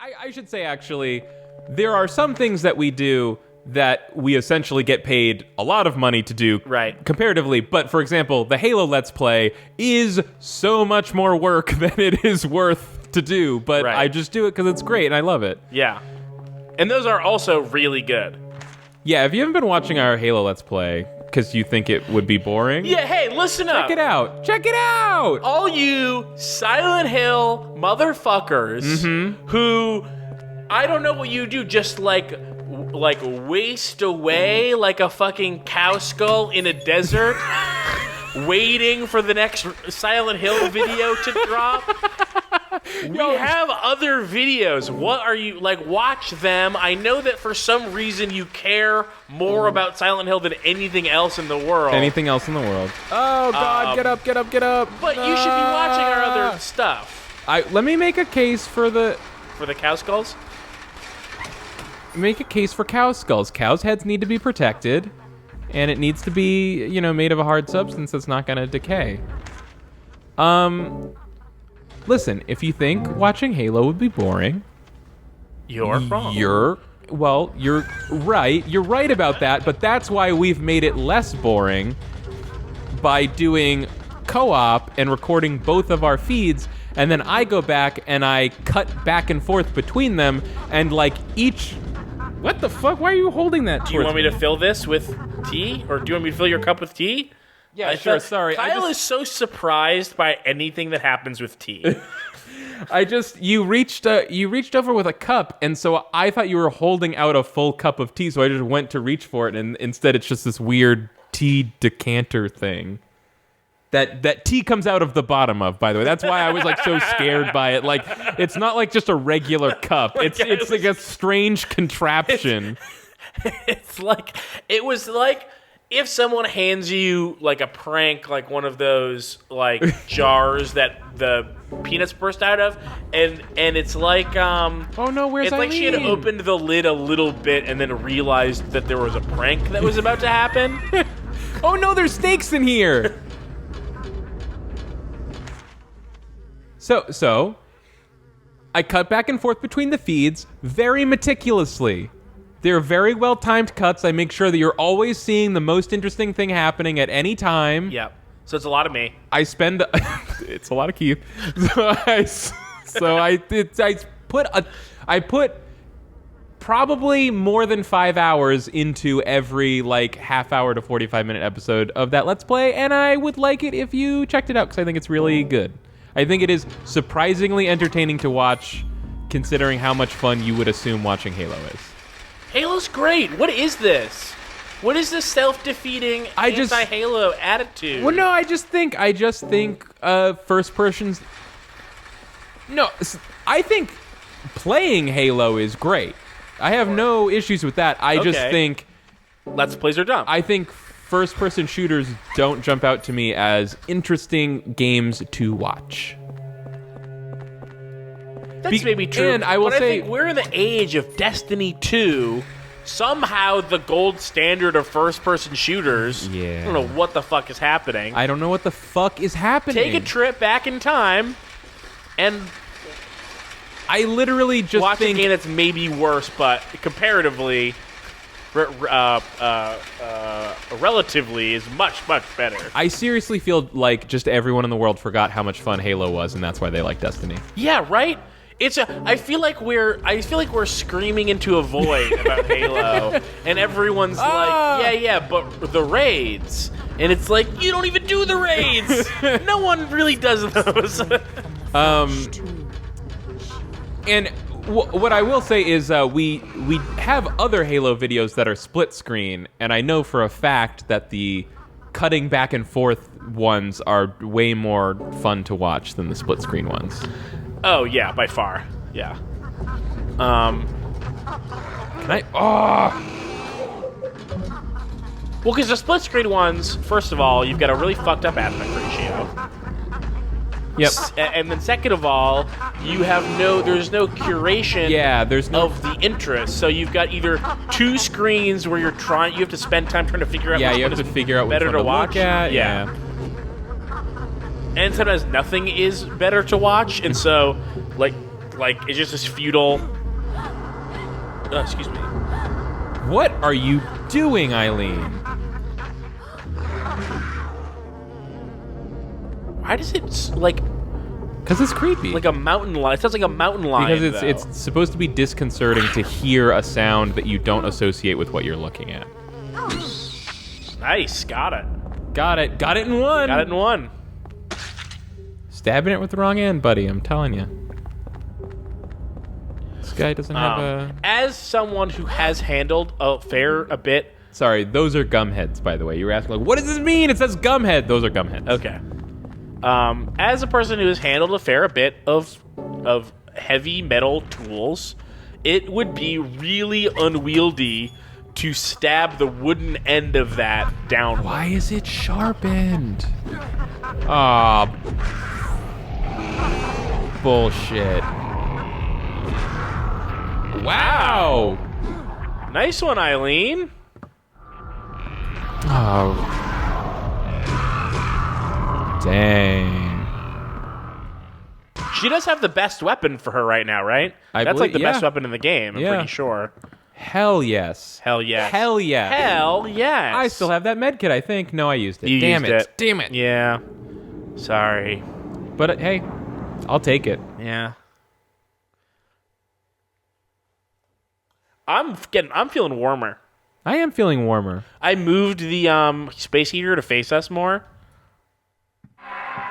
I should say, actually, there are some things that we do that we essentially get paid a lot of money to do comparatively. But, for example, the Halo Let's Play is so much more work than it is worth to do. But I just do it because it's great and I love it. Yeah. And those are also really good. Yeah, if you haven't been watching our Halo Let's Play because you think it would be boring... Yeah, hey, listen up. Check it out. Check it out! All you Silent Hill motherfuckers who... I don't know what you do, just like waste away like a fucking cow skull in a desert, waiting for the next Silent Hill video to drop. We have other videos. What are you, watch them. I know that for some reason you care more about Silent Hill than anything else in the world. Anything else in the world. Oh, God, get up, get up, get up. But you should be watching our other stuff. Let me make a case for the... For the cow skulls? Make a case for cow skulls. Cows' heads need to be protected, and it needs to be, made of a hard substance that's not going to decay. Listen, if you think watching Halo would be boring... You're wrong. You're right. You're right about that, but that's why we've made it less boring by doing co-op and recording both of our feeds, and then I go back and I cut back and forth between them, and each... What the fuck? Why are you holding that? Do you want me to fill this with tea? Or do you want me to fill your cup with tea? Yeah, sure, sorry. Kyle is so surprised by anything that happens with tea. You reached over with a cup, and so I thought you were holding out a full cup of tea, so I just went to reach for it, and instead it's just this weird tea decanter thing. That tea comes out of the bottom of, by the way. That's why I was so scared by it. It's not just a regular cup. It's like a strange contraption. It was like if someone hands you a prank, one of those jars that the peanuts burst out of, and it's oh no, where's Eileen? It's like she had opened the lid a little bit and then realized that there was a prank that was about to happen. Oh no, there's snakes in here. So, I cut back and forth between the feeds very meticulously. They're very well-timed cuts. I make sure that you're always seeing the most interesting thing happening at any time. Yep. So it's a lot of me. I spend... it's a lot of Keith. I put probably more than 5 hours into every half hour to 45-minute episode of that Let's Play, and I would like it if you checked it out because I think it's really good. I think it is surprisingly entertaining to watch, considering how much fun you would assume watching Halo is. Halo's great. What is this? What is this self-defeating anti-Halo attitude? Well, no, I just think first person's... No, I think playing Halo is great. I have no issues with that. I just think... Let's Plays are dumb. I think first-person shooters don't jump out to me as interesting games to watch. That's maybe true. And I will say, I think we're in the age of Destiny 2. Somehow the gold standard of first-person shooters. Yeah. I don't know what the fuck is happening. I don't know what the fuck is happening. Take a trip back in time and I literally just watch think a game that's maybe worse, but comparatively... relatively is much, much better. I seriously feel like just everyone in the world forgot how much fun Halo was, and that's why they like Destiny. Yeah, right? I feel like we're screaming into a void about Halo, and everyone's but the raids. And it's you don't even do the raids. No one really does those. And what I will say is we have other Halo videos that are split screen, and I know for a fact that the cutting back and forth ones are way more fun to watch than the split screen ones. Oh yeah, by far. Yeah. Can I? Oh. Well, because the split screen ones, first of all, you've got a really fucked up aspect ratio. Yep. And then second of all, there's no curation of the interest. So you've got either two screens where you have to spend time trying to figure out better to watch. Yeah. And sometimes nothing is better to watch, and so like Like, it's just this feudal... excuse me. What are you doing, Eileen? Why does it, like... Because it's creepy. Like a mountain lion. It sounds like a mountain lion, because it's supposed to be disconcerting to hear a sound that you don't associate with what you're looking at. Nice. Got it. Got it in one. Got it in one. Stabbing it with the wrong end, buddy. I'm telling you. This guy doesn't have a... As someone who has handled a bit... Sorry, those are gum heads, by the way. You were asking, like, what does this mean? It says gum head. Those are gum heads. Okay. As a person who has handled a bit of heavy metal tools, it would be really unwieldy to stab the wooden end of that down. Why is it sharpened? Ah, bullshit. Wow. Nice one, Eileen. Oh. Dang. She does have the best weapon for her right now, right? That's like the best weapon in the game, I'm pretty sure. Hell yes. Hell yes. Hell yes. Hell yes. I still have that med kit, I think. No, I used it. You Damn used it. Damn it. Yeah. Sorry. But hey, I'll take it. Yeah. I'm feeling warmer. I am feeling warmer. I moved the space heater to face us more.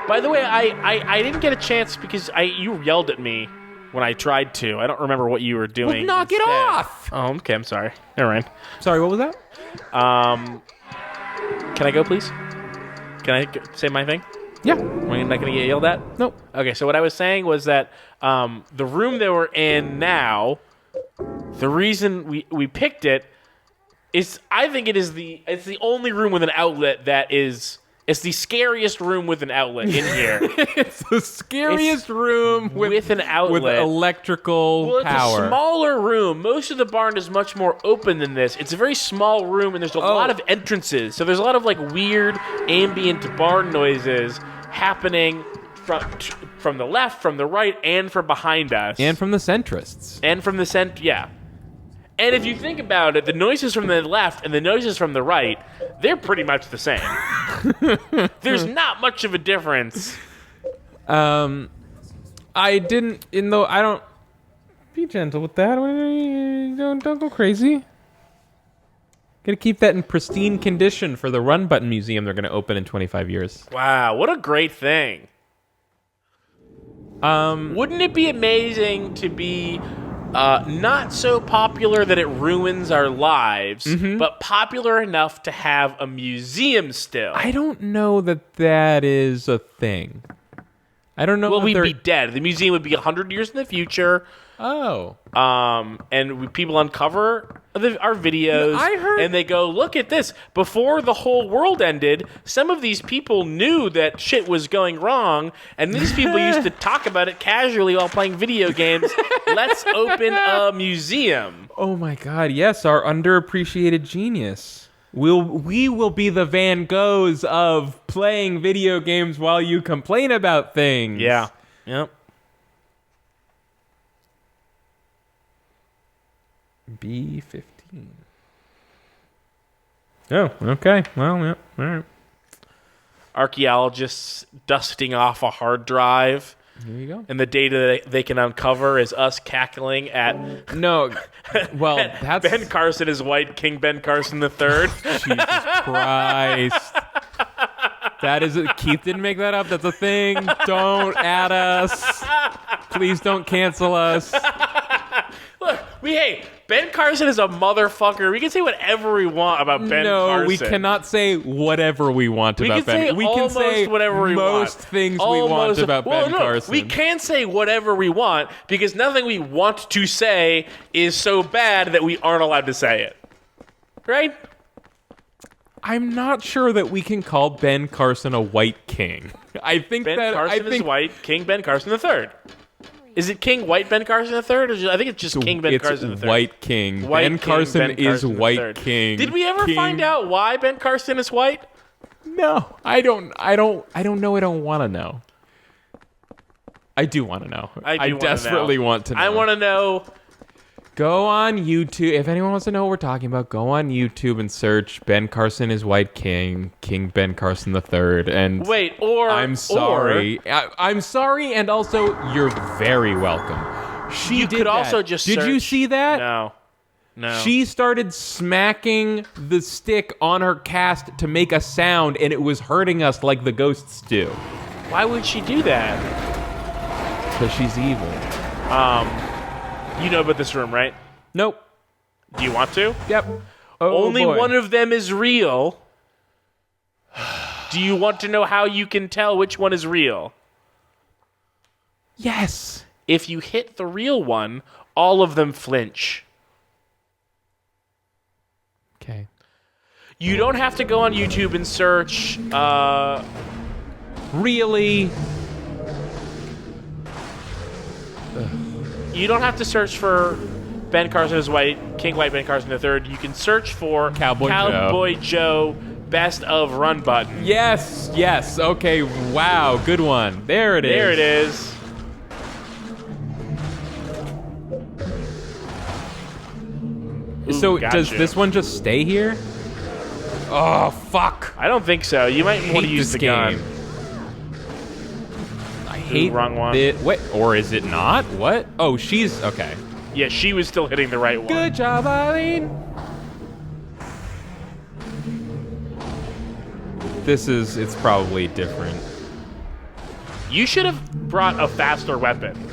By the way, I didn't get a chance because you yelled at me when I tried to. I don't remember what you were doing. Well, knock it off! Oh, okay, I'm sorry. Never mind. Sorry, what was that? Can I go, please? Can I say my thing? Yeah. Am I not going to get yelled at? Nope. Okay, so what I was saying was that the room that we're in now, the reason we picked it is I think it's the only room with an outlet that is... It's the scariest room with an outlet in here. It's the scariest room with an outlet. With electrical power. It's a smaller room. Most of the barn is much more open than this. It's a very small room, and there's a lot of entrances. So there's a lot of like weird ambient barn noises happening from the left, from the right, and from behind us. And from the centrists. And from the yeah. And if you think about it, the noises from the left and the noises from the right, they're pretty much the same. There's not much of a difference. I don't... Be gentle with that. Don't go crazy. Gotta keep that in pristine condition for the Run Button Museum they're gonna open in 25 years. Wow, what a great thing. Wouldn't it be amazing to be... not so popular that it ruins our lives, but popular enough to have a museum still. I don't know that is a thing. I don't know. Well, we'd be dead. The museum would be 100 years in the future. Oh. And people uncover our videos. I heard... And they go, look at this. Before the whole world ended, some of these people knew that shit was going wrong, and these people used to talk about it casually while playing video games. Let's open a museum. Oh my god, yes, our underappreciated genius. We will be the Van Goghs of playing video games while you complain about things. Yeah. Yep. B15. Oh, okay. Well, yeah, all right. Archaeologists dusting off a hard drive. Here you go. And the data that they can uncover is us cackling at... No, well, that's... Ben Carson is white, King Ben Carson III. Jesus Christ. That is... Keith didn't make that up. That's a thing. Don't add us. Please don't cancel us. Look, Ben Carson is a motherfucker. We can say whatever we want about Ben Carson. No, we cannot say whatever we want about Ben. We can say whatever we want. Most things we want about Ben Carson. We can say whatever we want because nothing we want to say is so bad that we aren't allowed to say it. Right? I'm not sure that we can call Ben Carson a white king. I think Ben Carson is white, King Ben Carson III. Is it King White Ben Carson III? Or I think it's just King Ben Carson III. It's White King. White Ben Carson Ben is Carson White III. King. Did we ever find out why Ben Carson is white? No, I don't know. I don't want to know. I do want to know. I desperately want to know. I want to know. Go on YouTube. If anyone wants to know what we're talking about, go on YouTube and search Ben Carson is White King, King Ben Carson III. And wait, or I'm sorry. I'm sorry, and also you're very welcome. You could also just Did you see that? No. She started smacking the stick on her cast to make a sound, and it was hurting us like the ghosts do. Why would she do that? Because she's evil. You know about this room, right? Nope. Do you want to? Yep. Oh, Only boy. one of them is real. Do you want to know how you can tell which one is real? Yes. If you hit the real one, all of them flinch. Okay. You don't have to go on YouTube and search, Really? You don't have to search for Ben Carson is White, King White Ben Carson III. You can search for Cowboy Joe Best of Run Button. Yes. Okay. Wow. Good one. There it is. There it is. So Gotcha. does this one just stay here? Oh, fuck. I don't think so. You might want to use the gun. I hate wrong one. What? Or is it not? What? Oh, she's... Okay. Yeah, she was still hitting the right one. Good job, Eileen. It's probably different. You should have brought a faster weapon.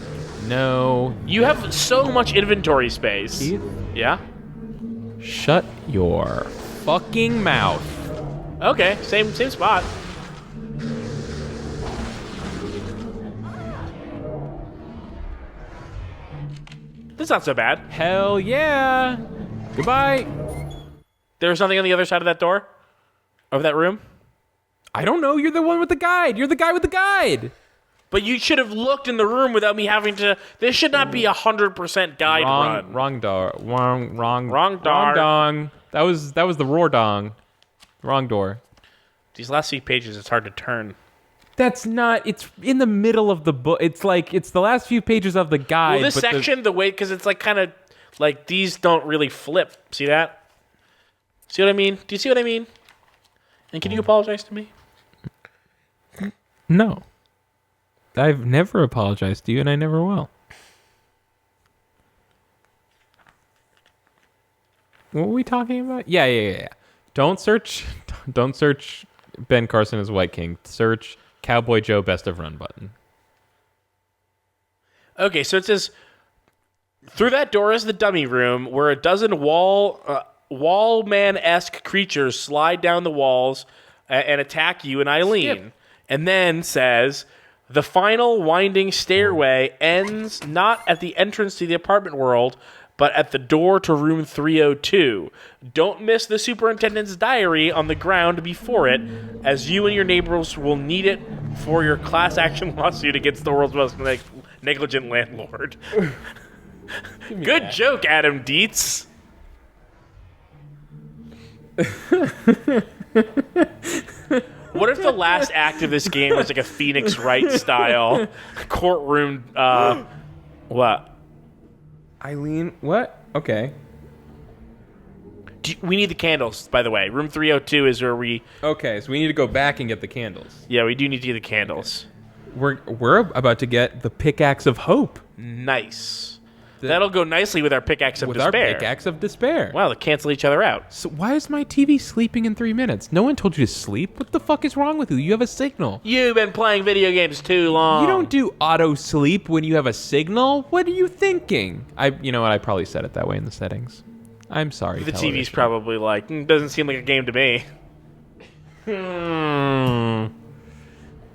No. You have so much inventory space. Keith, Yeah? shut your fucking mouth. Okay, same spot. This is not so bad. Hell yeah. Goodbye. There's nothing on the other side of that door? Of that room? I don't know. You're the one with the guide. You're the guy with the guide. But you should have looked in the room without me having to... This should not be 100% guide run. Wrong door. Wrong door. dong. That was the roar dong. Wrong door. These last few pages, it's hard to turn. That's not... It's in the middle of the book. It's like... It's the last few pages of the guide. Well, this section, the way... Because it's like kind of... Like, these don't really flip. See that? See what I mean? Do you see what I mean? And can you apologize to me? No. I've never apologized to you, and I never will. What were we talking about? Yeah. Don't search Ben Carson as White King. Search Cowboy Joe Best of Run Button. Okay, so it says, through that door is the dummy room where a dozen wall-man-esque creatures slide down the walls and attack you and Eileen. Skip. And then says, the final winding stairway ends not at the entrance to the apartment world, but at the door to room 302. Don't miss the superintendent's diary on the ground before it, as you and your neighbors will need it for your class action lawsuit against the world's most negligent landlord. Good joke, Adam Dietz. What if the last act of this game was like a Phoenix Wright style courtroom? What? Eileen, what? Okay. We need the candles, by the way. Room 302 is where we... Okay, so we need to go back and get the candles. Yeah, we do need to get the candles. We're about to get the pickaxe of hope. Nice. That'll go nicely with our pickaxe of despair. With our pickaxe of despair. Wow, they cancel each other out. So why is my TV sleeping in 3 minutes? No one told you to sleep. What the fuck is wrong with you? You have a signal. You've been playing video games too long. You don't do auto sleep when you have a signal. What are you thinking? You know what? I probably said it that way in the settings. I'm sorry. The television. TV's probably like, doesn't seem like a game to me.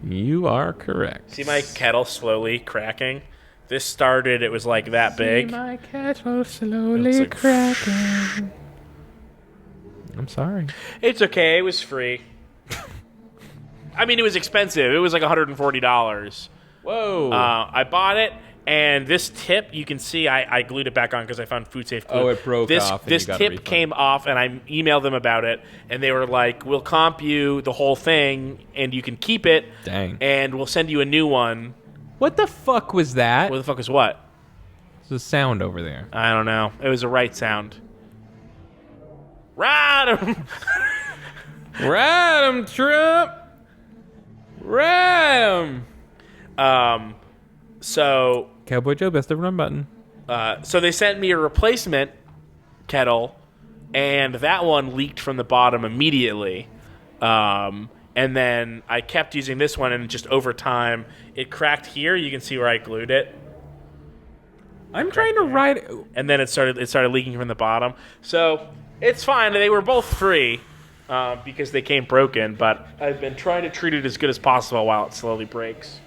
You are correct. See my kettle slowly cracking? This started, it was like that big. See my kettle slowly like, cracking. I'm sorry. It's okay, it was free. I mean, it was expensive. It was like $140. Whoa. I bought it, and this tip, you can see I glued it back on because I found food safe glue. Oh, it broke off. This tip came off, and I emailed them about it, and they were like, we'll comp you the whole thing, and you can keep it. Dang. And we'll send you a new one. What the fuck was that? What the fuck is what? There's a sound over there. I don't know. It was a right sound. Ride him! Ride 'em, Trump! Ride 'em! So Cowboy Joe, best of run button. so they sent me a replacement kettle, and that one leaked from the bottom immediately. And then I kept using this one, and just over time, it cracked here. You can see where I glued it. I'm trying to ride... And then it started leaking from the bottom. So it's fine. They were both free because they came broken, but I've been trying to treat it as good as possible while it slowly breaks.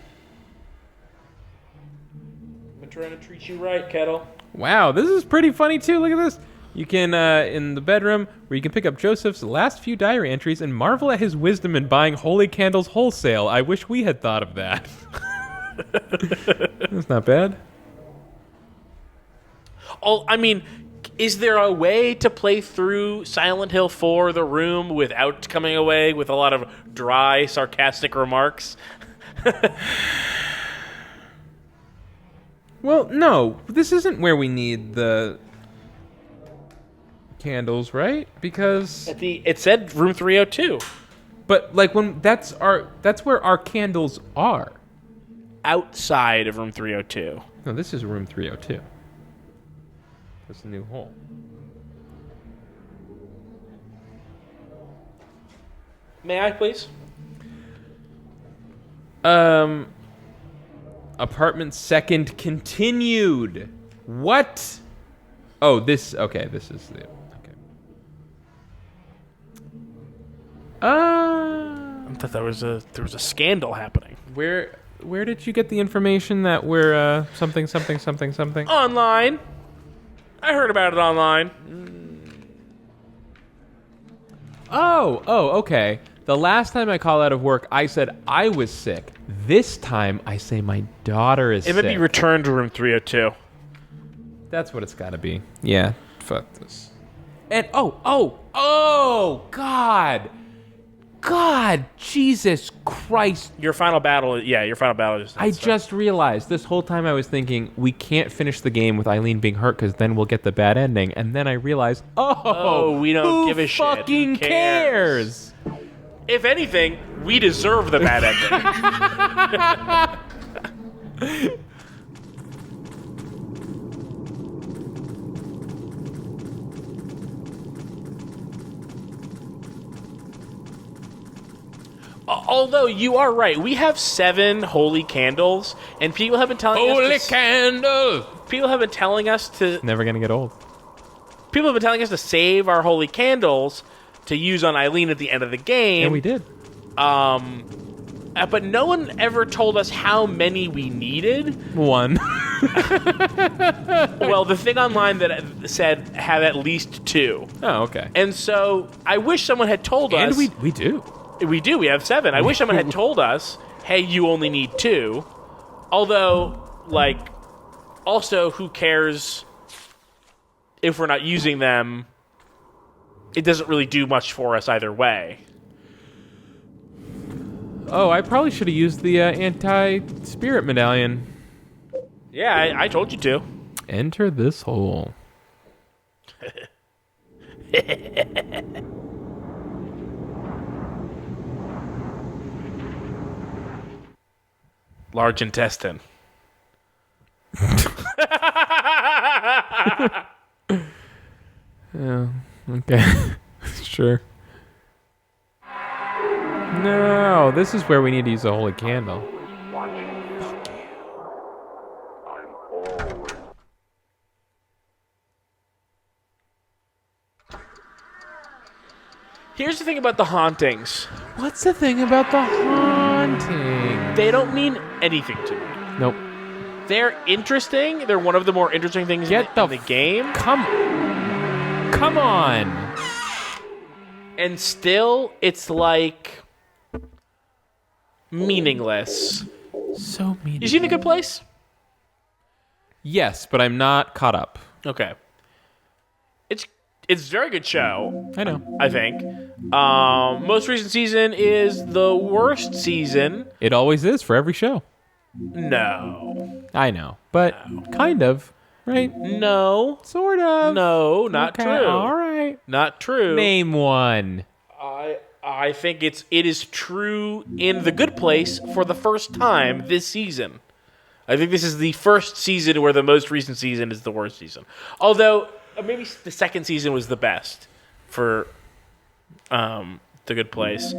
I've been trying to treat you right, Kettle. Wow, this is pretty funny, too. Look at this. You can, in the bedroom, where you can pick up Joseph's last few diary entries and marvel at his wisdom in buying holy candles wholesale. I wish we had thought of that. That's not bad. Oh, I mean, is there a way to play through Silent Hill 4 The Room without coming away with a lot of dry, sarcastic remarks? Well, no. This isn't where we need the candles, right? Because... It said room 302. But, like, when that's where our candles are. Outside of room 302. No, this is room 302. That's a new hole. May I, please? Apartment second continued. What? Oh, this... Okay, this is the... Okay. I thought there was a scandal happening. Where did you get the information that we're, something? Online. I heard about it online. Oh, okay. The last time I called out of work, I said I was sick. This time, I say my daughter is sick. It may be returned to room 302. That's what it's got to be. Yeah, fuck this. And, oh, God. God, Jesus Christ. Your final battle is... I just realized this whole time I was thinking, we can't finish the game with Eileen being hurt because then we'll get the bad ending. And then I realized, we don't who give a shit. Who fucking cares? If anything, we deserve the bad ending. Although you are right, we have 7 holy candles, and people have been telling us... Holy candles! People have been telling us to... Never gonna get old. People have been telling us to save our holy candles to use on Eileen at the end of the game. And we did. But no one ever told us how many we needed. 1. Well, the thing online that said have at least 2. Oh, okay. And so I wish someone had told us... And we do. We do. We have 7. I wish someone had told us, hey, you only need 2. Although, like, also, who cares if we're not using them? It doesn't really do much for us either way. Oh, I probably should have used the anti-spirit medallion. Yeah, I told you to. Enter this hole. Large intestine. Yeah, okay. Sure. No, this is where we need to use a holy candle. Here's the thing about the hauntings. What's the thing about the haunting? They don't mean anything to me. Nope. They're interesting. They're one of the more interesting things in the game. Come on. And still, it's like meaningless. So meaningless. You seen The Good Place? Yes, but I'm not caught up. Okay. It's a very good show. I know. I think. Most recent season is the worst season. It always is for every show. No. I know, but kind of, right? No. Sort of. No, not Okay, true. all right. Not true. Name one. I think it is true in The Good Place for the first time this season. I think this is the first season where the most recent season is the worst season. Although maybe the second season was the best for The Good Place.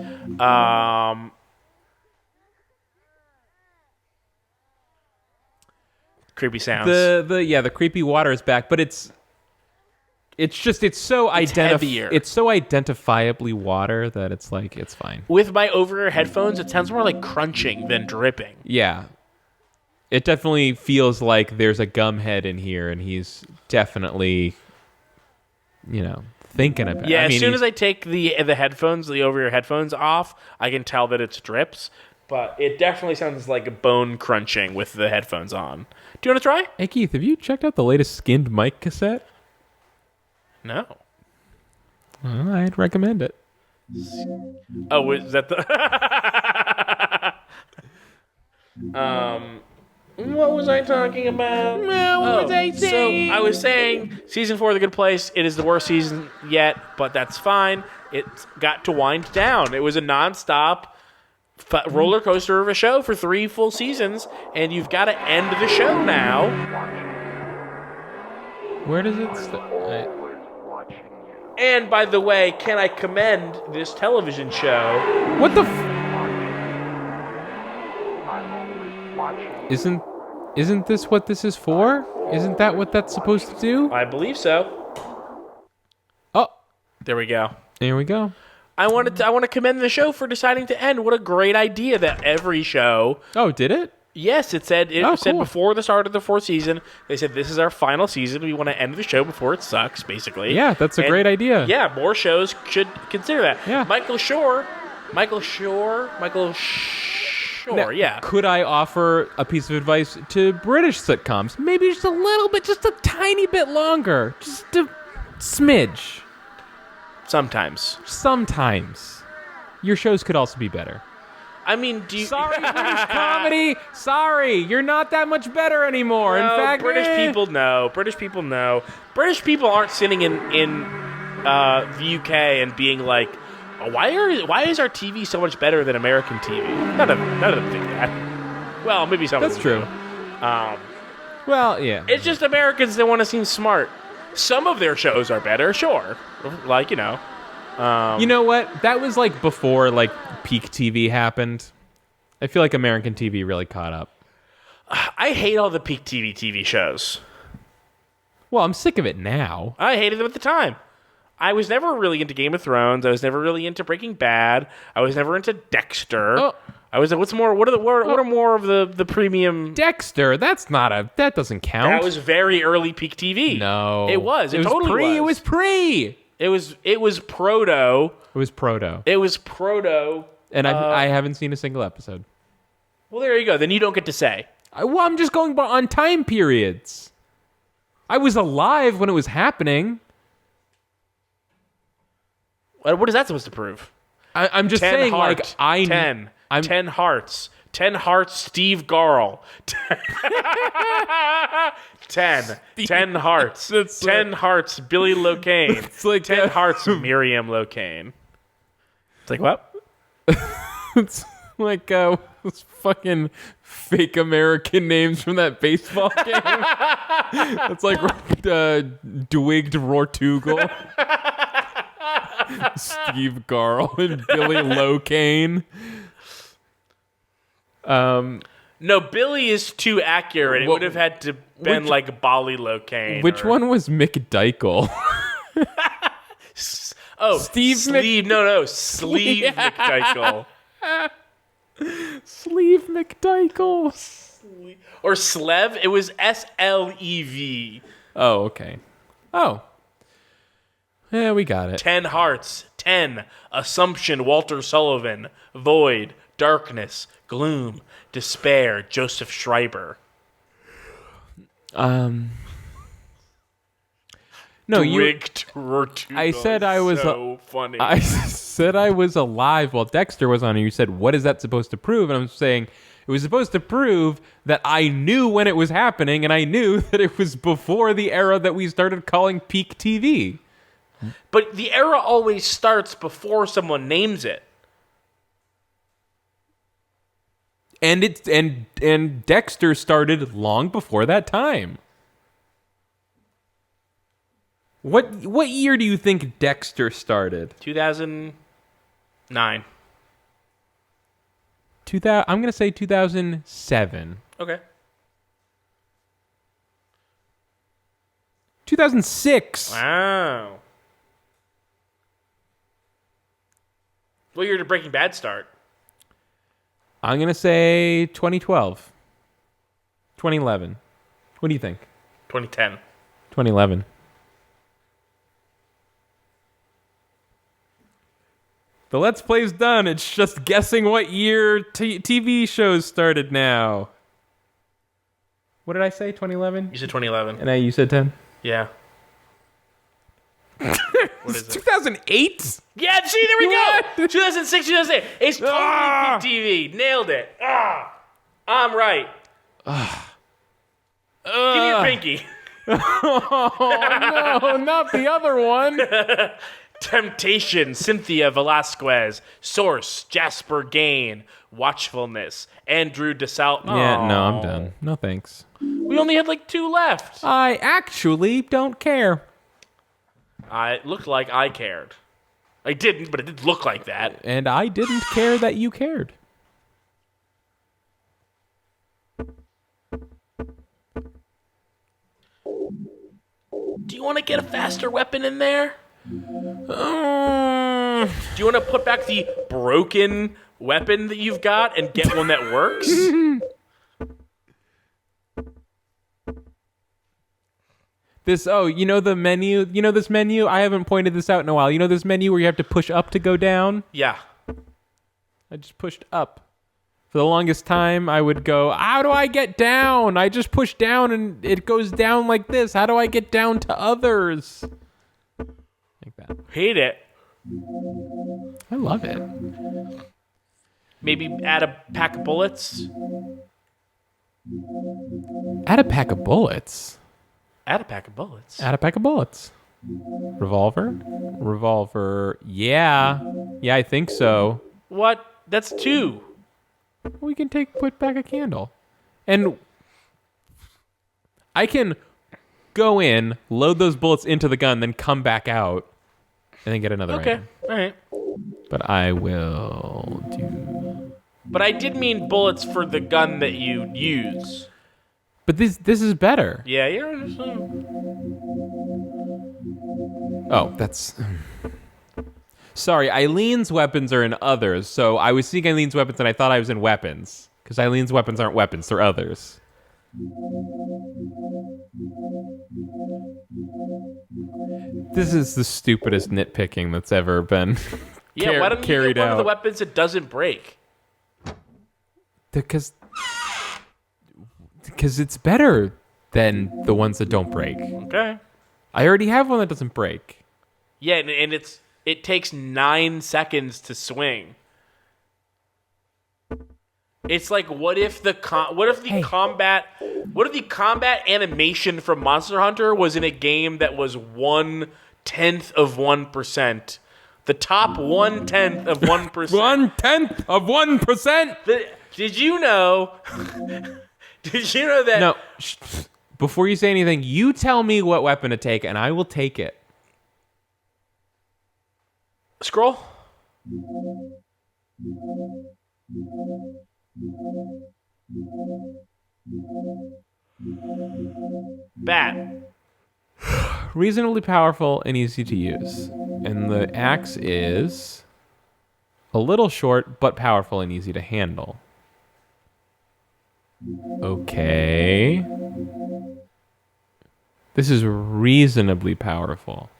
Creepy sounds. The creepy water is back, but it's so heavier. It's so identifiably water that it's like it's fine. With my over-ear headphones, it sounds more like crunching than dripping. Yeah. It definitely feels like there's a gum head in here, and he's definitely, thinking about it. Yeah, as soon as I take the headphones, the over-ear headphones off, I can tell that it's drips. But it definitely sounds like a bone crunching with the headphones on. Do you want to try? Hey, Keith, have you checked out the latest skinned mic cassette? No. Well, I'd recommend it. Oh, is that the... What was I talking about? What was I saying? So I was saying, season 4 of The Good Place, it is the worst season yet, but that's fine. It got to wind down. It was a nonstop roller coaster of a show for 3 full seasons, and you've got to end the show now. Where does it start? And by the way, can I commend this television show? What the Isn't this what this is for? Isn't that what that's supposed to do? I believe so. Oh, There we go. there we go. I want to commend the show for deciding to end. What a great idea that every show. Oh, did it? Yes, it said Cool. before the start of the 4th season. They said this is our final season. We want to end the show before it sucks, basically. Yeah, that's a great idea. Yeah, more shows should consider that. Yeah. Michael Shore. Now, Yeah. Could I offer a piece of advice to British sitcoms? Maybe just a little bit, just a tiny bit longer. Just a smidge. Sometimes. Sometimes. Your shows could also be better. I mean, do you... Sorry, British comedy. Sorry, you're not that much better anymore. No, In fact, British people know. British people aren't sitting in the UK and being like, oh, why is our TV so much better than American TV? None of them think that. Well, maybe some. That's of them true. Do. Well, yeah. It's just Americans that want to seem smart. Some of their shows are better, sure. Like, you know what? That was like before like peak TV happened. I feel like American TV really caught up. I hate all the peak TV shows. Well, I'm sick of it now. I hated them at the time. I was never really into Game of Thrones. I was never really into Breaking Bad. I was never into Dexter. Oh. I was. What are more of the premium? Dexter, that doesn't count. That was very early peak TV. No, it was. It totally pre. was. It was pre. It was proto. It was proto. It was proto. And I haven't seen a single episode. Well, there you go. Then you don't get to say. I'm just going on time periods. I was alive when it was happening. What is that supposed to prove? I'm just saying, heart. like, I... 10. I'm, 10 hearts. 10 hearts, Steve Garl. 10. 10 hearts. 10 hearts, Billy Locane. It's like 10 hearts, Miriam Locane. It's like, what? It's like those fucking fake American names from that baseball game. It's like Dwigged Rortugel. Steve Garl and Billy Locane. No, Billy is too accurate. It would have had to been like Bolly Locane. Which one was Mick Dykel? Sleeve McDykel. Sleeve McDykel. Or Slev. It was SLEV. Oh, okay. Oh. Yeah, we got it. 10 hearts. 10. Assumption, Walter Sullivan. Void. Darkness. Gloom. Despair, Joseph Schreiber. No, Dwigged I said I was so funny. I said I was alive while Dexter was on, and you said, "What is that supposed to prove?" And I'm saying it was supposed to prove that I knew when it was happening, and I knew that it was before the era that we started calling peak TV. But the era always starts before someone names it. And and Dexter started long before that time. What year do you think Dexter started? 2009. I'm going to say 2007. Okay. 2006. Wow. What year did Breaking Bad start? I'm going to say 2012. 2011. What do you think? 2010. 2011. The Let's Play's done. It's just guessing what year TV shows started now. What did I say? 2011? You said 2011. And you said 10? Yeah. What is it? 2008? Yeah, see, there we What? go. 2006, 2008. It's totally peak TV. Nailed it. I'm right. Give me your pinky. Oh, no, not the other one. Temptation, Cynthia Velasquez. Source, Jasper Gain. Watchfulness, Andrew DeSalle. Yeah, no, I'm done. No thanks. We only had like 2 left. I actually don't care. It looked like I cared. I didn't, but it did look like that. And I didn't care that you cared. Do you want to get a faster weapon in there? Do you want to put back the broken weapon that you've got and get one that works? The menu? You know this menu? I haven't pointed this out in a while. You know this menu where you have to push up to go down? Yeah. I just pushed up. For the longest time, I would go, how do I get down? I just push down and it goes down like this. How do I get down to others? Like that. Hate it. I love it. Maybe add a pack of bullets. Add a pack of bullets. Add a pack of bullets. Add a pack of bullets. Revolver. Yeah, I think so. What? That's 2. We can put back a candle. And I can go in, load those bullets into the gun, then come back out, and then get another Okay, item. all right. But I will do... But I did mean bullets for the gun that you use. But this is better. Yeah, you're... Oh, that's... Sorry, Eileen's weapons are in others, so I was seeing Eileen's weapons and I thought I was in weapons. Because Eileen's weapons aren't weapons, they're others. This is the stupidest nitpicking that's ever been Yeah, why don't you carried get one out. of the weapons that doesn't break? Because it's better than the ones that don't break. Okay. I already have one that doesn't break. Yeah, and it takes 9 seconds to swing. It's like, what if the combat animation from Monster Hunter was in a game that was 1/10 of 1%? The top 1/10 of 1%. 1/10 of 1%. Did you know? Did you know that? No. Before you say anything, you tell me what weapon to take, and I will take it. Scroll. Bat. Reasonably powerful and easy to use. And the axe is a little short, but powerful and easy to handle. Okay. This is reasonably powerful.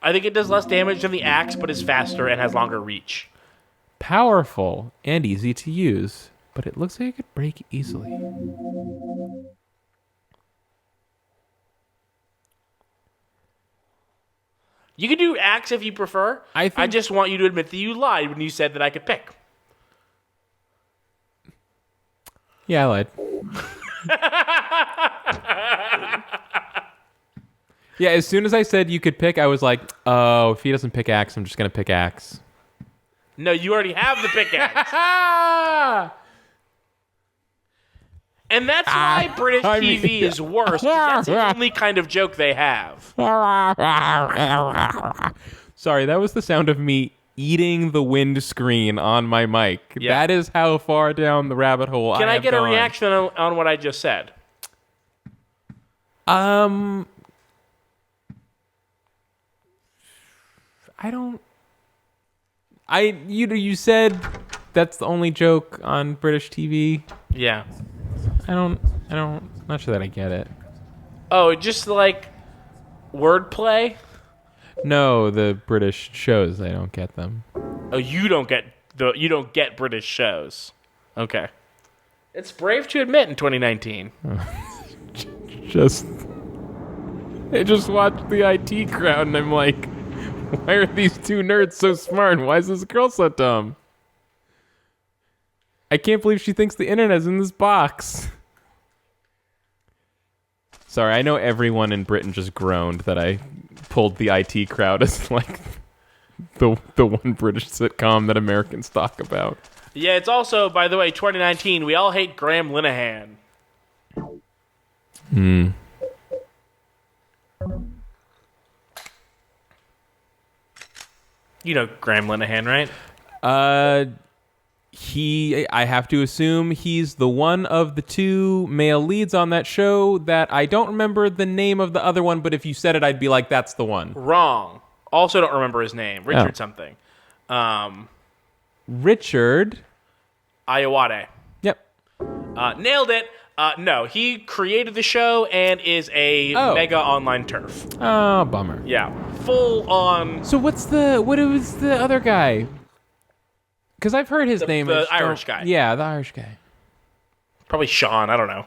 I think it does less damage than the axe, but is faster and has longer reach. Powerful and easy to use, but it looks like it could break easily. You can do axe if you prefer. I just want you to admit that you lied when you said that I could pick. Yeah, I lied. Yeah, as soon as I said you could pick, I was like, oh, if he doesn't pick axe, I'm just going to pick axe. No, you already have the pickaxe. And that's why British TV is worse, because that's the only kind of joke they have. Sorry, that was the sound of me eating the windscreen on my mic. Yeah. That is how far down the rabbit hole Can I have get gone. a reaction on what I just said? I don't... You said that's the only joke on British TV. Yeah. I'm not sure that I get it. Oh, just like wordplay? No, the British shows, I don't get them. Oh, you don't get British shows. Okay. It's brave to admit in 2019. I just watched the IT crowd and I'm like, why are these two nerds so smart and why is this girl so dumb? I can't believe she thinks the internet's in this box. Sorry, I know everyone in Britain just groaned that I pulled the IT crowd as like the one British sitcom that Americans talk about. Yeah, it's also, by the way, 2019. We all hate Graham Linehan. You know Graham Linehan, right? I have to assume he's the one of the two male leads on that show that I don't remember the name of the other one, but if you said it, I'd be like, that's the one. Wrong. Also don't remember his name. Richard something. Richard Ayoade. Yep. Nailed it. No, he created the show and is a mega online turf. Oh, bummer. Yeah. Full on. So what was the other guy? Because I've heard his name. The Irish guy. Yeah, the Irish guy. Probably Sean. I don't know.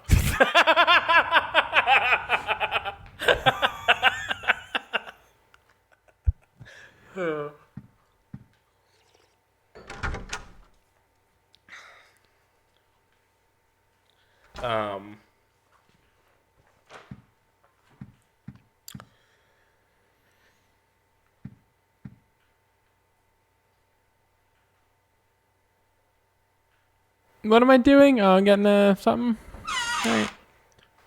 What am I doing? Oh, I'm getting something. All right.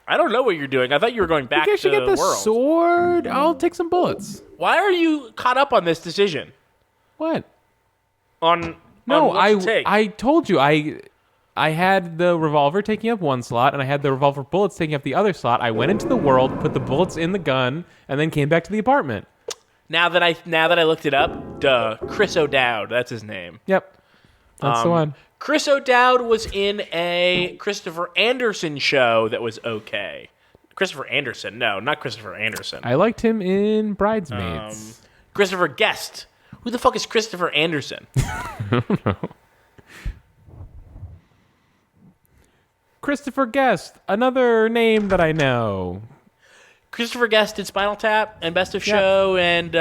I don't know what you're doing. I thought you were going back I to should get the world. sword. I'll take some bullets. Why are you caught up on this decision? What? On No, what to take? I told you I had the revolver taking up one slot, and I had the revolver bullets taking up the other slot. I went into the world, put the bullets in the gun, and then came back to the apartment. Now that I looked it up, Chris O'Dowd, that's his name. Yep, that's the one. Chris O'Dowd was in a Christopher Anderson show that was okay. Christopher Anderson, no, not Christopher Anderson. I liked him in Bridesmaids. Christopher Guest. Who the fuck is Christopher Anderson? I don't know. Christopher Guest, another name that I know. Christopher Guest did Spinal Tap and Best of Show and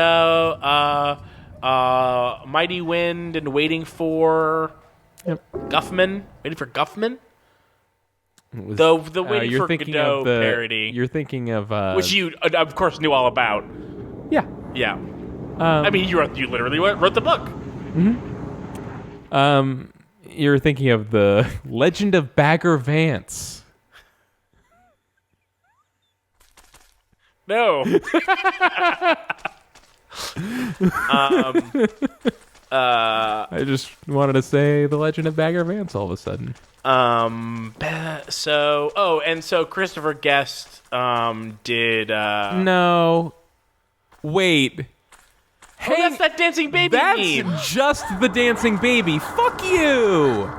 Mighty Wind and Waiting for Guffman. Waiting for Guffman? The Waiting for Godot parody. You're thinking of... which you, of course, knew all about. Yeah. Yeah. I mean, you literally wrote the book. Mm-hmm. You're thinking of the Legend of Bagger Vance. No. I just wanted to say the Legend of Bagger Vance all of a sudden. So Christopher Guest did No. Wait. Hey, that's that dancing baby meme. That's just the dancing baby. Fuck you.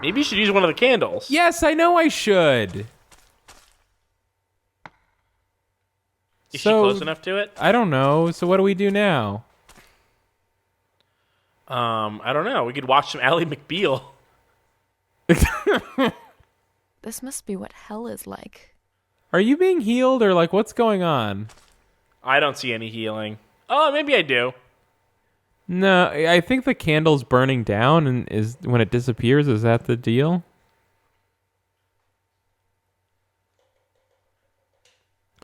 Maybe you should use one of the candles. Yes, I know I should. Is she close enough to it? I don't know. So what do we do now? I don't know. We could watch some Ally McBeal. This must be what hell is like. Are you being healed or like what's going on? I don't see any healing. Oh, maybe I do. No, I think the candle's burning down, and is when it disappears. Is that the deal?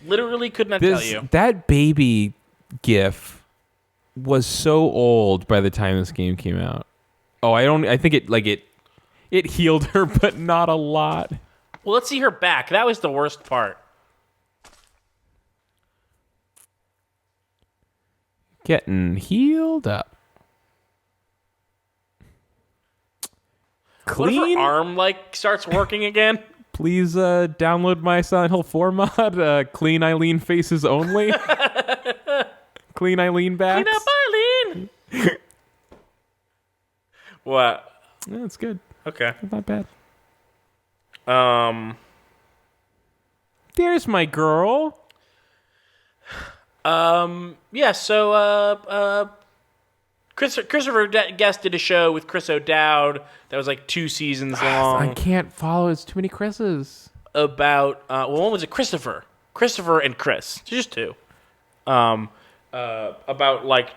Literally could not tell you. That baby GIF was so old by the time this game came out. Oh, I think it healed her, but not a lot. Well, let's see her back. That was the worst part. Getting healed up. What if Clean. her arm starts working again? Please download my Silent Hill 4 mod. Clean Eileen faces only. Clean Eileen backs. Clean up Eileen. What? Yeah, it's good. Okay. Not bad. There's my girl. Yeah, so, Christopher Guest did a show with Chris O'Dowd that was 2 seasons long. I can't follow. It's too many Chris's. About, one was it Christopher and Chris. Just 2. About,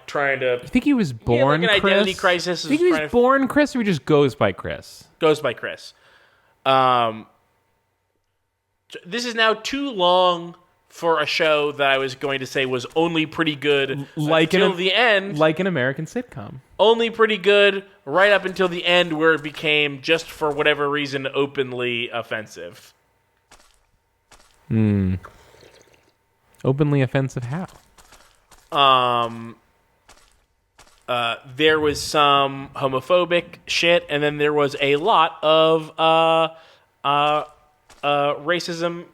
trying to... I think he was born an Chris. identity crisis. I think he was born Chris, or he just goes by Chris? Goes by Chris. This is now too long for a show that I was going to say was only pretty good until the end. Like an American sitcom. Only pretty good right up until the end, where it became, just for whatever reason, openly offensive. Openly offensive how? There was some homophobic shit, and then there was a lot of racism,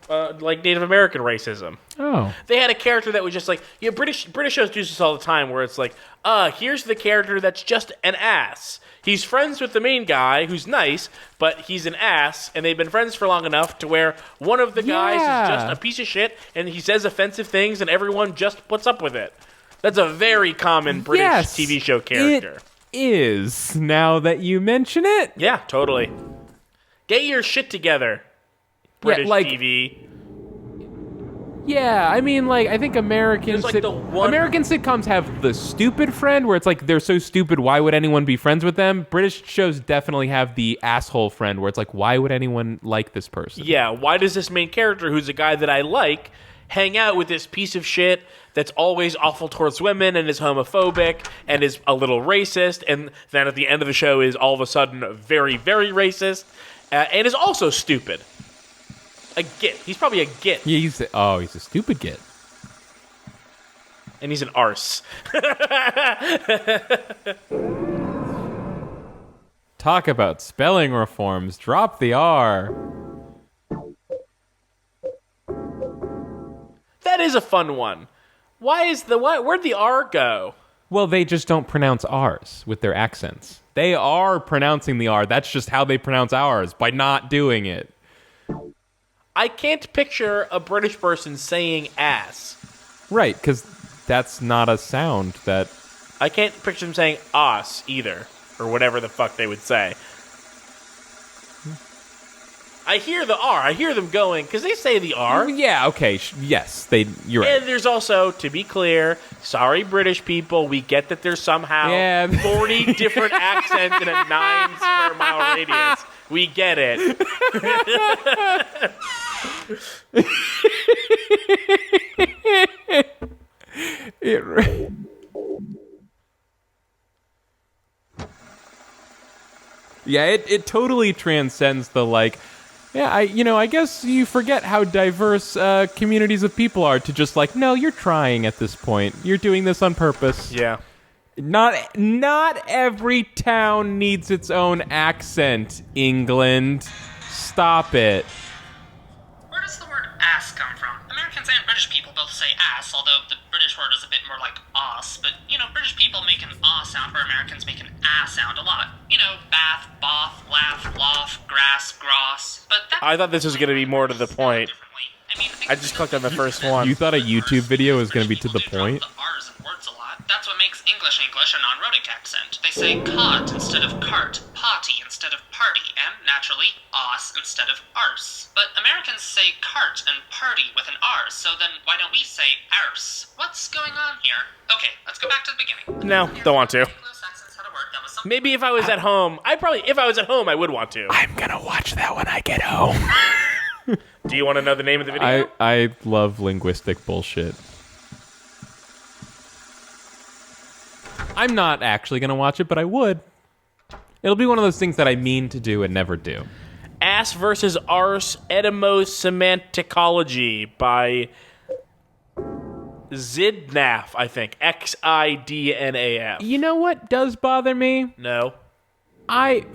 like Native American racism. Oh. They had a character that was just British shows do this all the time, where it's here's the character that's just an ass. He's friends with the main guy, who's nice, but he's an ass, and they've been friends for long enough to where one of the guys is just a piece of shit, and he says offensive things, and everyone just puts up with it. That's a very common British TV show character. It is, now that you mention it. Yeah, totally. Get your shit together, British TV. Yeah, I mean, I think American American sitcoms have the stupid friend, where it's they're so stupid, why would anyone be friends with them? British shows definitely have the asshole friend, where it's why would anyone like this person? Yeah, why does this main character, who's a guy that I like, hang out with this piece of shit that's always awful towards women and is homophobic and is a little racist, and then at the end of the show is all of a sudden very, very racist, and is also stupid. A git. He's probably a git. Yeah, he's a stupid git. And he's an arse. Talk about spelling reforms. Drop the R. That is a fun one. Where'd the R go? Well, they just don't pronounce R's with their accents. They are pronouncing the R. That's just how they pronounce ours, by not doing it. I can't picture a British person saying ass. Right, because that's not a sound that... I can't picture them saying os either, or whatever the fuck they would say. I hear the R. I hear them going, because they say the R. Yeah, okay, yes, you're right. And there's also, to be clear, sorry British people, we get that there's somehow 40 different accents in a 9 square mile radius. We get it. It totally transcends the I guess you forget how diverse communities of people are to just no, you're trying at this point. You're doing this on purpose. Yeah. Not every town needs its own accent, England. Stop it. Where does the word ass come from? Americans and British people both say ass, although the British word is a bit more like os, but, British people make an ah sound where Americans make an ah sound a lot. Bath, both, laugh, loft, grass, gross, but that... I thought this was going to be more to the point. I just clicked on the first one. You thought a YouTube video was going to be to the point? The R's in words a lot. That's what makes English a non-rhotic accent. They say cot instead of cart, potty instead instead of party, and, naturally, os instead of arse. But Americans say cart and party with an R, so then why don't we say arse? What's going on here? Okay, let's go back to the beginning. No, don't want to. Anglo-Saxons had a word that was something... Maybe if I was at home, I would want to. I'm gonna watch that when I get home. Do you want to know the name of the video? I love linguistic bullshit. I'm not actually gonna watch it, but I would. It'll be one of those things that I mean to do and never do. Ass versus Arse Etymosemanticology by Xidnaf, I think. Xidnaf. You know what does bother me? No. I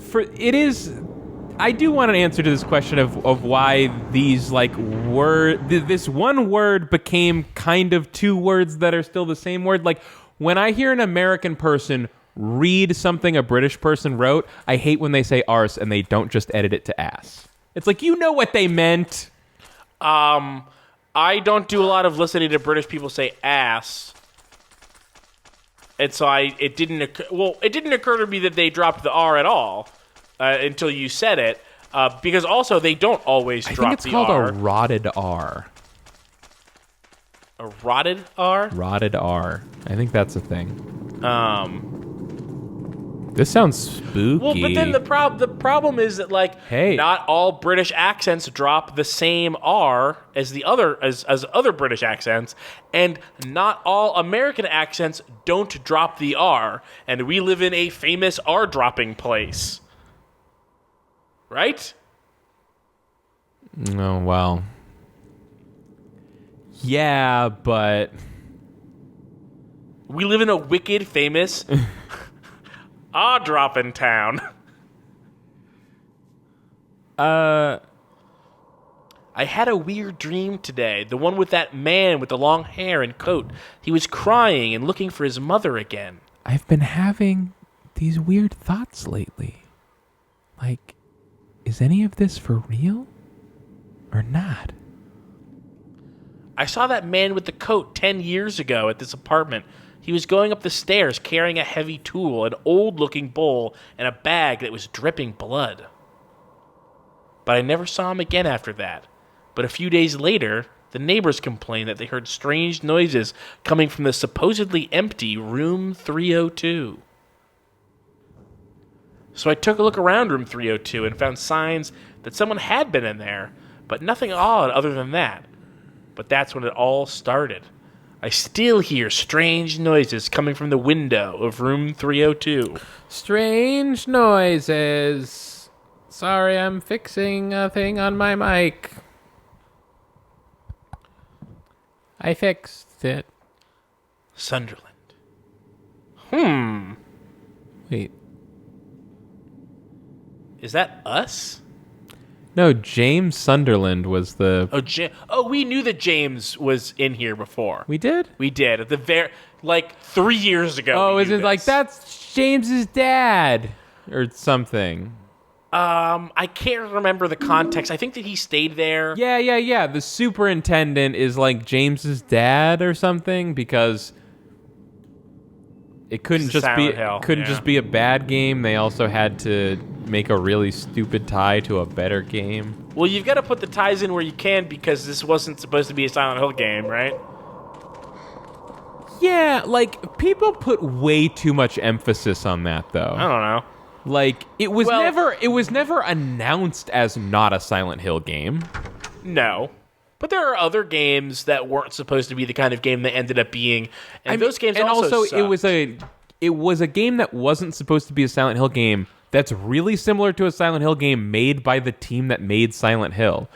do want an answer to this question of why these this one word became kind of two words that are still the same word. Like when I hear an American person read something a British person wrote, I hate when they say arse and they don't just edit it to ass. It's like, you know what they meant. I don't do a lot of listening to British people say ass. And so it didn't occur to me that they dropped the R at all until you said it. Because also they don't always drop the R. I think it's called a rotted R. A rotted R? Rotted R. I think that's a thing. This sounds spooky. Well, but then the problem is that not all British accents drop the same R as the other as other British accents, and not all American accents don't drop the R, and we live in a famous R dropping place. Right? Oh, well. Yeah, but we live in a wicked famous R-dropping town. I had a weird dream today. The one with that man with the long hair and coat. He was crying and looking for his mother again. I've been having these weird thoughts lately. Like, is any of this for real or not? I saw that man with the coat 10 years ago at this apartment. He was going up the stairs carrying a heavy tool, an old-looking bowl, and a bag that was dripping blood. But I never saw him again after that. But a few days later, the neighbors complained that they heard strange noises coming from the supposedly empty room 302. So I took a look around room 302 and found signs that someone had been in there, but nothing odd other than that. But that's when it all started. I still hear strange noises coming from the window of room 302. Strange noises. Sorry, I'm fixing a thing on my mic. I fixed it. Sunderland. Wait. Is that us? No, James Sunderland was the... we knew that James was in here before. We did? We did. At the 3 years ago. Oh, is it like, that's James's dad? Or something. I can't remember the context. I think that he stayed there. Yeah. The superintendent is like James's dad or something, because it couldn't just be a bad game. They also had to make a really stupid tie to a better game. Well, you've got to put the ties in where you can, because this wasn't supposed to be a Silent Hill game, right? Yeah, like, people put way too much emphasis on that, though. I don't know. Like, it was never announced as not a Silent Hill game. No. But there are other games that weren't supposed to be the kind of game they ended up being. And those games also sucked. it was a game that wasn't supposed to be a Silent Hill game that's really similar to a Silent Hill game made by the team that made Silent Hill.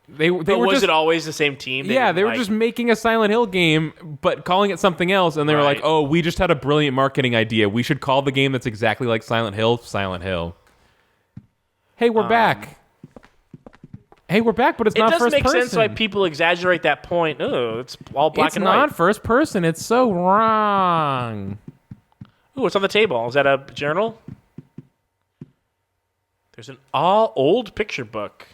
Was it always the same team? They were just making a Silent Hill game, but calling it something else, and they were like, oh, we just had a brilliant marketing idea. We should call the game that's exactly like Silent Hill, Silent Hill. Hey, we're back. Hey, we're back, but it's not first person. It does make sense why people exaggerate that point. Oh, it's all black and white. It's not first person. It's so wrong. Ooh, what's on the table? Is that a journal? There's an all old picture book.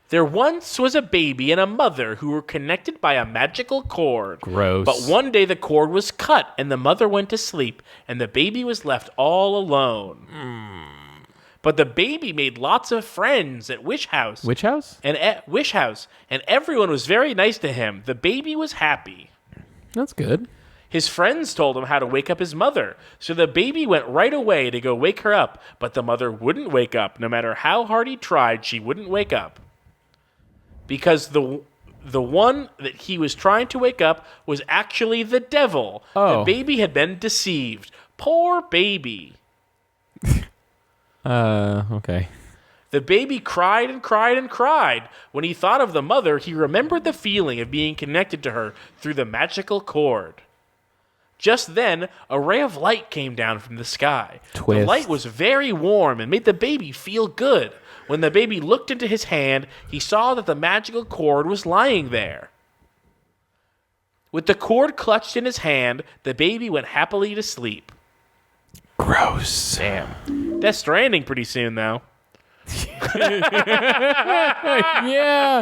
There once was a baby and a mother who were connected by a magical cord. Gross. But one day the cord was cut and the mother went to sleep and the baby was left all alone. But the baby made lots of friends at Wish House. Which house? Wish House. And everyone was very nice to him. The baby was happy. That's good. His friends told him how to wake up his mother. So the baby went right away to go wake her up. But the mother wouldn't wake up. No matter how hard he tried, she wouldn't wake up. Because the one that he was trying to wake up was actually the devil. Oh. The baby had been deceived. Poor baby. Okay. The baby cried and cried and cried. When he thought of the mother, he remembered the feeling of being connected to her through the magical cord. Just then, a ray of light came down from the sky. Twist. The light was very warm and made the baby feel good. When the baby looked into his hand, he saw that the magical cord was lying there. With the cord clutched in his hand, the baby went happily to sleep. Gross. Damn. Death Stranding pretty soon, though. Yeah.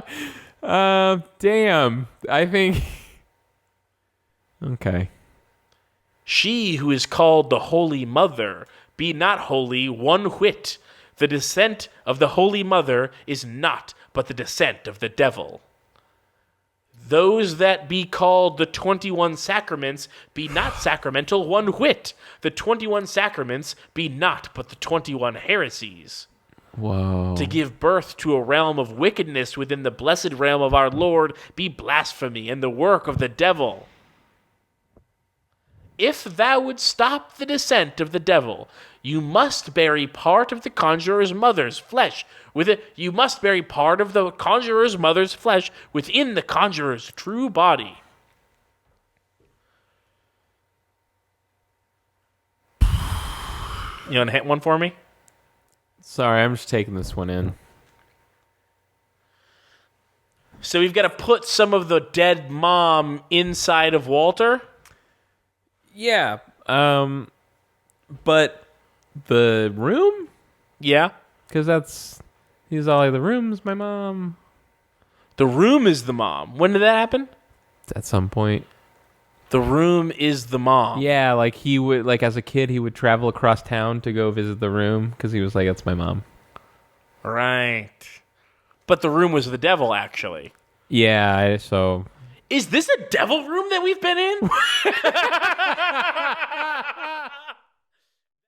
Damn. I think. Okay. She who is called the Holy Mother, be not holy one whit. The descent of the Holy Mother is not but the descent of the devil. Those that be called the 21 sacraments be not sacramental one whit. The 21 sacraments be not but the 21 heresies. Whoa. To give birth to a realm of wickedness within the blessed realm of our Lord be blasphemy and the work of the devil. If thou would stop the descent of the devil, you must bury part of the conjurer's mother's flesh with it. You must bury part of the conjurer's mother's flesh within the conjurer's true body. You want to hit one for me? Sorry, I'm just taking this one in. So we've got to put some of the dead mom inside of Walter. Yeah. But the room? Yeah. Because he's all like, the room's my mom. The room is the mom. When did that happen? At some point. The room is the mom. Yeah, like he would, like as a kid, he would travel across town to go visit the room because he was like, that's my mom. Right. But the room was the devil, actually. Yeah, so... Is this a devil room that we've been in?